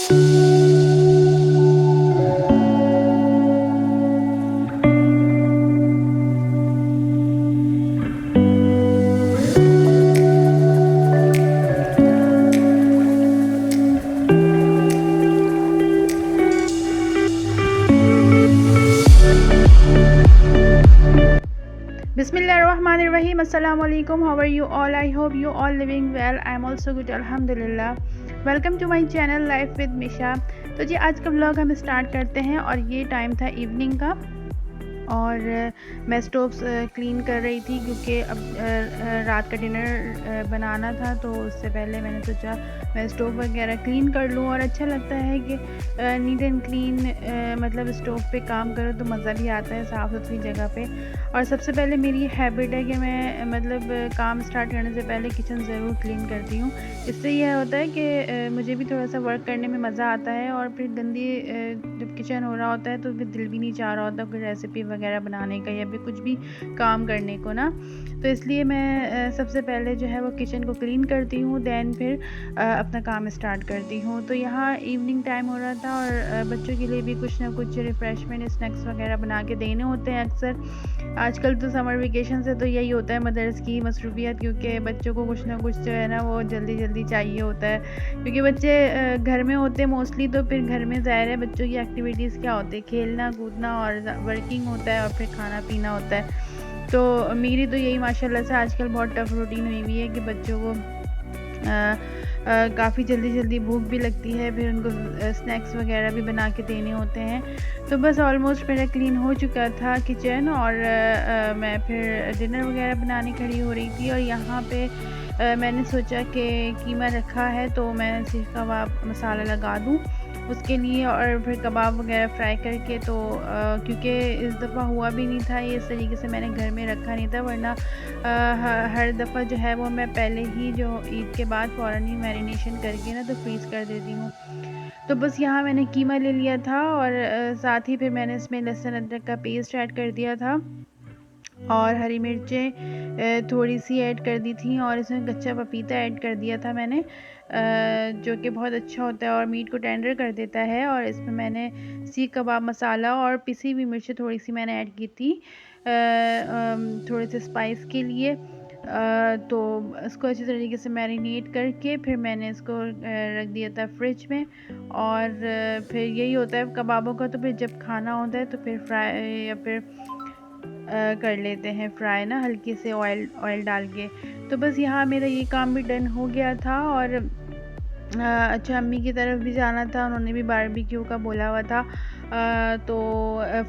Bismillahirrahmanirrahim. Assalamu alaikum. How are you all? I hope you all living well. I am also good. Alhamdulillah. Welcome to my channel life with Misha. तो जी आज का vlog हम start करते हैं और ये टाइम था इवनिंग का और मैं स्टोव्स क्लीन कर रही थी क्योंकि अब रात का डिनर बनाना था। तो उससे पहले मैंने सोचा मैं स्टोव वगैरह क्लीन कर लूँ और अच्छा लगता है कि नीट एंड क्लीन मतलब स्टोव पे काम करो तो मज़ा भी आता है साफ़ सुथरी जगह पे। और सबसे पहले मेरी ये हैबिट है कि मैं मतलब काम स्टार्ट करने से पहले किचन ज़रूर क्लीन करती हूँ। इससे यह होता है कि मुझे भी थोड़ा सा वर्क करने में मज़ा आता है और फिर गंदी जब किचन हो रहा होता है तो फिर दिल भी नहीं चाह रहा होता कोई रेसिपी वगैरह बनाने का या फिर कुछ भी काम करने को ना। तो इसलिए मैं सबसे पहले जो है वो किचन को क्लीन करती हूँ, दैन फिर अपना काम स्टार्ट करती हूँ। तो यहाँ इवनिंग टाइम हो रहा था और बच्चों के लिए भी कुछ ना कुछ रिफ़्रेशमेंट स्नैक्स वगैरह बना के देने होते हैं अक्सर। आजकल तो समर वेकेशन से तो यही होता है मदर्स की मसरूफियत, क्योंकि बच्चों को कुछ ना कुछ जो है ना वो जल्दी जल्दी चाहिए होता है क्योंकि बच्चे घर में होते हैं मोस्टली। तो फिर घर में ज़ाहिर है बच्चों की एक्टिविटीज़ क्या होती है, खेलना कूदना और वर्किंग होता है और फिर खाना पीना होता है। तो मेरी तो यही माशाल्लाह से आजकल बहुत टफ़ रूटीन हुई हुई है कि बच्चों को काफ़ी जल्दी जल्दी भूख भी लगती है, फिर उनको स्नैक्स वगैरह भी बना के देने होते हैं। तो बस ऑलमोस्ट मेरा क्लीन हो चुका था किचन और मैं फिर डिनर वगैरह बनाने खड़ी हो रही थी। और यहाँ पे मैंने सोचा कि कीमा रखा है तो मैं सीख कबाब मसाला लगा दूँ उसके लिए और फिर कबाब वगैरह फ्राई करके। तो क्योंकि इस दफ़ा हुआ भी नहीं था ये इस तरीके से मैंने घर में रखा नहीं था, वरना हर दफ़ा जो है वो मैं पहले ही जो ईद के बाद फ़ौरन ही मैरिनेशन करके ना तो फ्रीज़ कर देती हूँ। तो बस यहाँ मैंने कीमा ले लिया था और साथ ही फिर मैंने इसमें लहसुन अदरक का पेस्ट ऐड कर दिया था और हरी मिर्चें थोड़ी सी ऐड कर दी थी और इसमें कच्चा पपीता ऐड कर दिया था मैंने, जो कि बहुत अच्छा होता है और मीट को टेंडर कर देता है। और इसमें मैंने सीख कबाब मसाला और पिसी हुई मिर्चें थोड़ी सी मैंने ऐड की थी थोड़े से स्पाइस के लिए। तो इसको अच्छी तरीके से मैरिनेट करके फिर मैंने इसको रख दिया था फ्रिज में। और फिर यही होता है कबाबों का, तो फिर जब खाना होता है तो फिर फ्राई या फिर कर लेते हैं फ्राई ना हल्के से ऑयल डाल के। तो बस यहाँ मेरा ये काम भी डन हो गया था और अच्छा अम्मी की तरफ भी जाना था, उन्होंने भी बारबेक्यू का बोला हुआ था। तो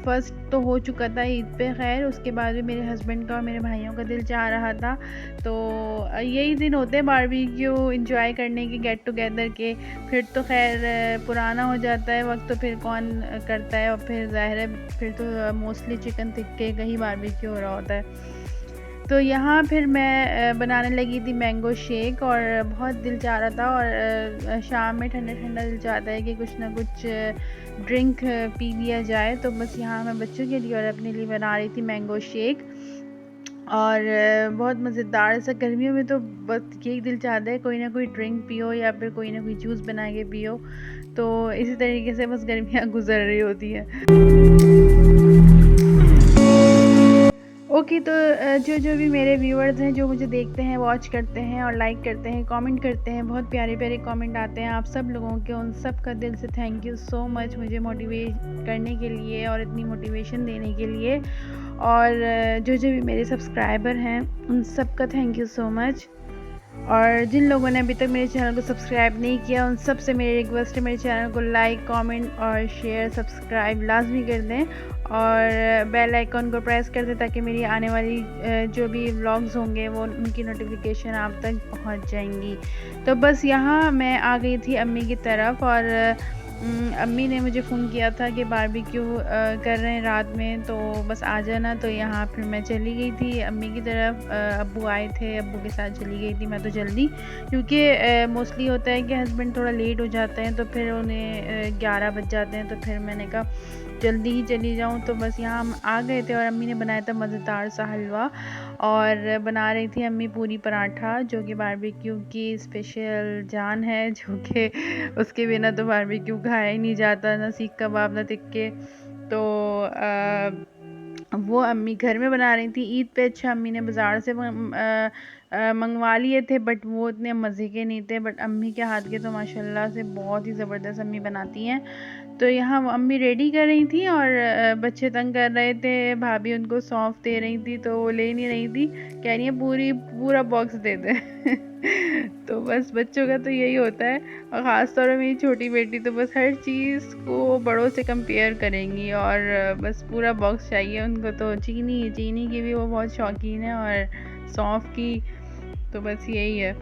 फ़र्स्ट तो हो चुका था ईद पे खैर, उसके बाद भी मेरे हस्बैंड का और मेरे भाइयों का दिल चाह रहा था। तो यही दिन होते हैं बारबेक्यू एंजॉय करने के, गेट टुगेदर के। फिर तो खैर पुराना हो जाता है वक्त, तो फिर कौन करता है। और फिर ज़ाहिर है फिर तो मोस्टली चिकन टिक्के का ही बारबेक्यू हो रहा होता है। तो यहाँ फिर मैं बनाने लगी थी मैंगो शेक और बहुत दिल चाह रहा था। और शाम में ठंडा ठंडा दिल चाहता है कि कुछ ना कुछ ड्रिंक पी लिया जाए। तो बस यहाँ मैं बच्चों के लिए और अपने लिए बना रही थी मैंगो शेक और बहुत मज़ेदार सा। गर्मियों में तो बस यही दिल चाहता है कोई ना कोई ड्रिंक पियो या फिर कोई ना कोई जूस बना के पियो। तो इसी तरीके से बस गर्मियाँ गुजर रही होती हैं। ओके, तो जो भी मेरे व्यूअर्स हैं जो मुझे देखते हैं, वॉच करते हैं और लाइक करते हैं, कमेंट करते हैं, बहुत प्यारे प्यारे कमेंट आते हैं आप सब लोगों के, उन सब का दिल से थैंक यू सो मच मुझे मोटिवेट करने के लिए और इतनी मोटिवेशन देने के लिए। और जो भी मेरे सब्सक्राइबर हैं उन सब का थैंक यू सो मच। और जिन लोगों ने अभी तक मेरे चैनल को सब्सक्राइब नहीं किया उन सब से मेरी रिक्वेस्ट है मेरे चैनल को लाइक कमेंट और शेयर सब्सक्राइब लाजमी कर दें और बेल आइकॉन को प्रेस कर दें ताकि मेरी आने वाली जो भी व्लॉग्स होंगे वो उनकी नोटिफिकेशन आप तक पहुंच जाएंगी। तो बस यहाँ मैं आ गई थी अम्मी की तरफ और अम्मी ने मुझे फ़ोन किया था कि बारबेक्यू कर रहे हैं रात में, तो बस आ जाना। तो यहाँ फिर मैं चली गई थी अम्मी की तरफ। अब्बू आए थे, अब्बू के साथ चली गई थी मैं तो जल्दी, क्योंकि मोस्टली होता है कि हस्बैंड थोड़ा लेट हो जाते हैं तो फिर उन्हें 11 बज जाते हैं। तो फिर मैंने कहा जल्दी ही चली जाऊँ। तो बस यहाँ हम आ गए थे और अम्मी ने बनाया था मज़ेदार सा हलवा और बना रही थी अम्मी पूरी पराठा, जो कि बारबेक्यू की स्पेशल जान है, जो कि उसके बिना तो बारबेक्यू खाया ही नहीं जाता, ना सीख कबाब ना टिक्के। तो वो अम्मी घर में बना रही थी। ईद पे अच्छा अम्मी ने बाज़ार से मंगवा लिए थे, बट वो इतने मज़े के नहीं थे। बट अम्मी के हाथ के तो माशाल्लाह से बहुत ही ज़बरदस्त अम्मी बनाती हैं। तो यहाँ अम्मी रेडी कर रही थी और बच्चे तंग कर रहे थे, भाभी उनको सौंफ दे रही थी तो वो ले नहीं रही थी, कह रही है पूरा बॉक्स दे दे। तो बस बच्चों का तो यही होता है, और ख़ास तौर पे मेरी छोटी बेटी तो बस हर चीज़ को बड़ों से कंपेयर करेंगी, और बस पूरा बॉक्स चाहिए उनको। तो चीनी की भी वो बहुत शौकीन है, और सौंफ की, तो बस यही है।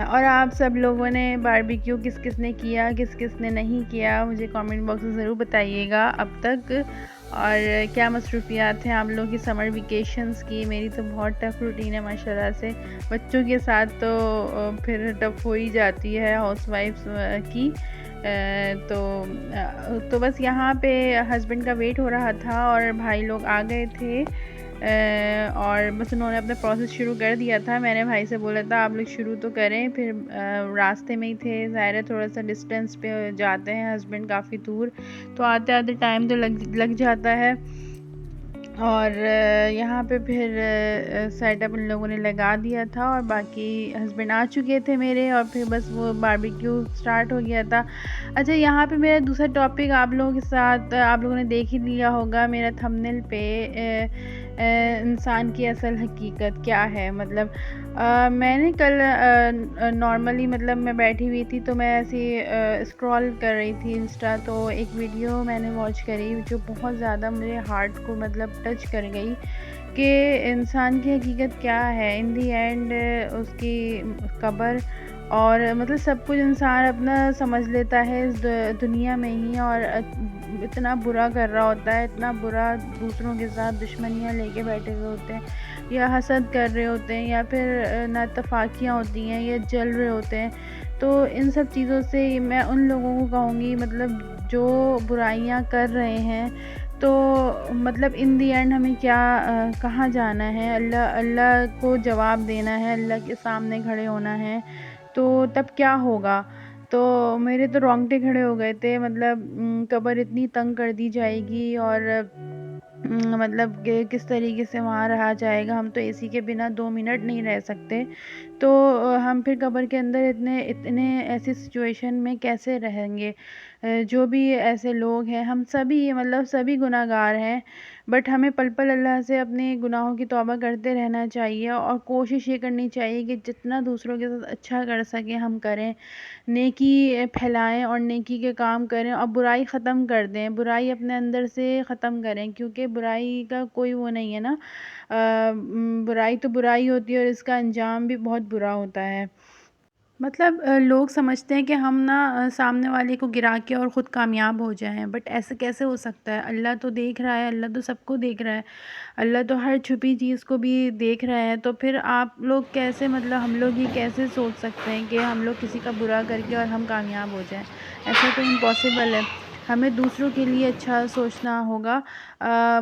और आप सब लोगों ने बारबेक्यू किस किस ने किया, किस किस ने नहीं किया, मुझे कमेंट बॉक्स में ज़रूर बताइएगा अब तक। और क्या मसरूफियात हैं आप लोगों की समर वेकेशंस की। मेरी तो बहुत टफ़ रूटीन है माशाल्लाह से, बच्चों के साथ तो फिर टफ़ हो ही जाती है हाउसवाइफ्स की। तो बस यहाँ पे हस्बैंड का वेट हो रहा था और भाई लोग आ गए थे, और बस उन्होंने अपना प्रोसेस शुरू कर दिया था। मैंने भाई से बोला था आप लोग शुरू तो करें, फिर रास्ते में ही थे, ज़ाहिर है थोड़ा सा डिस्टेंस पे जाते हैं हस्बैंड काफ़ी दूर, तो आते आते टाइम तो लग जाता है। और यहाँ पे फिर सेटअप इन लोगों ने लगा दिया था, और बाकी हस्बैंड आ चुके थे मेरे, और फिर बस वो बारबेक्यू स्टार्ट हो गया था। अच्छा, यहाँ पे मेरा दूसरा टॉपिक आप लोगों के साथ, आप लोगों ने देख ही लिया होगा मेरा थंबनेल पे, इंसान की असल हकीकत क्या है। मतलब मैंने कल नॉर्मली, मतलब मैं बैठी हुई थी तो मैं ऐसे स्क्रॉल कर रही थी इंस्टा, तो एक वीडियो मैंने वॉच करी जो बहुत ज़्यादा मेरे हार्ट को मतलब टच कर गई, कि इंसान की हकीकत क्या है इन दी एंड, उसकी कब्र, और मतलब सब कुछ इंसान अपना समझ लेता है इस दुनिया में ही, और इतना बुरा कर रहा होता है, इतना बुरा दूसरों के साथ दुश्मनियाँ लेके बैठे हुए होते हैं, या हसद कर रहे होते हैं, या फिर नातफाकियाँ होती हैं, या जल रहे होते हैं। तो इन सब चीज़ों से मैं उन लोगों को कहूँगी, मतलब जो बुराइयाँ कर रहे हैं, तो मतलब इन दी एंड हमें क्या कहाँ जाना है, अल्लाह को जवाब देना है, अल्लाह के सामने खड़े होना है, तो तब क्या होगा। तो मेरे तो रोंगटे खड़े हो गए थे, मतलब कब्र इतनी तंग कर दी जाएगी, और मतलब कि किस तरीके से वहाँ रहा जाएगा। हम तो एसी के बिना 2 मिनट नहीं रह सकते, तो हम फिर कब्र के अंदर इतने इतने ऐसी सिचुएशन में कैसे रहेंगे। जो भी ऐसे लोग हैं, हम सभी मतलब सभी गुनहगार हैं, बट हमें पल पल अल्लाह से अपने गुनाहों की तौबा करते रहना चाहिए, और कोशिश ये करनी चाहिए कि जितना दूसरों के साथ अच्छा कर सकें हम करें, नेकी फैलाएं और नेकी के काम करें, और बुराई ख़त्म कर दें, बुराई अपने अंदर से ख़त्म करें, क्योंकि बुराई का कोई वो नहीं है ना। बुराई तो बुराई होती है, और इसका अंजाम भी बहुत बुरा होता है। मतलब लोग समझते हैं कि हम ना सामने वाले को गिरा के और ख़ुद कामयाब हो जाएं, बट ऐसे कैसे हो सकता है। अल्लाह तो देख रहा है, अल्लाह तो सबको देख रहा है, अल्लाह तो हर छुपी चीज़ को भी देख रहा है। तो फिर आप लोग कैसे, मतलब हम लोग ही कैसे सोच सकते हैं कि हम लोग किसी का बुरा करके और हम कामयाब हो जाएं। ऐसा तो इम्पॉसिबल है। हमें दूसरों के लिए अच्छा सोचना होगा।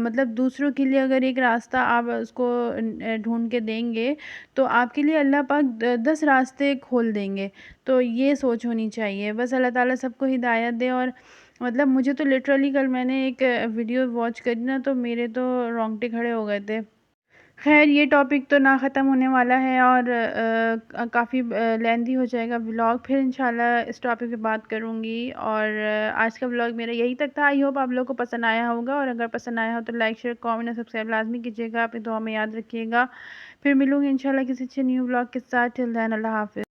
मतलब दूसरों के लिए अगर एक रास्ता आप उसको ढूंढ के देंगे, तो आपके लिए अल्लाह पाक 10 रास्ते खोल देंगे। तो ये सोच होनी चाहिए। बस अल्लाह ताला सबको हिदायत दे। और मतलब मुझे तो लिटरली कल मैंने एक वीडियो वॉच करी ना, तो मेरे तो रोंगटे खड़े हो गए थे। खैर, ये टॉपिक तो ना ख़त्म होने वाला है, और काफ़ी लेंथी हो जाएगा व्लॉग। फिर इंशाल्लाह इस टॉपिक पे बात करूँगी। और आज का व्लॉग मेरा यही तक था। आई होप आप लोगों को पसंद आया होगा, और अगर पसंद आया हो तो लाइक शेयर कमेंट और सब्सक्राइब लाजमी कीजिएगा। अपनी दुआ में याद रखिएगा। फिर मिलूँगी इंशाल्लाह किसी अच्छे न्यू व्लॉग के साथ। टिल देन अल्लाह हाफ़िज़।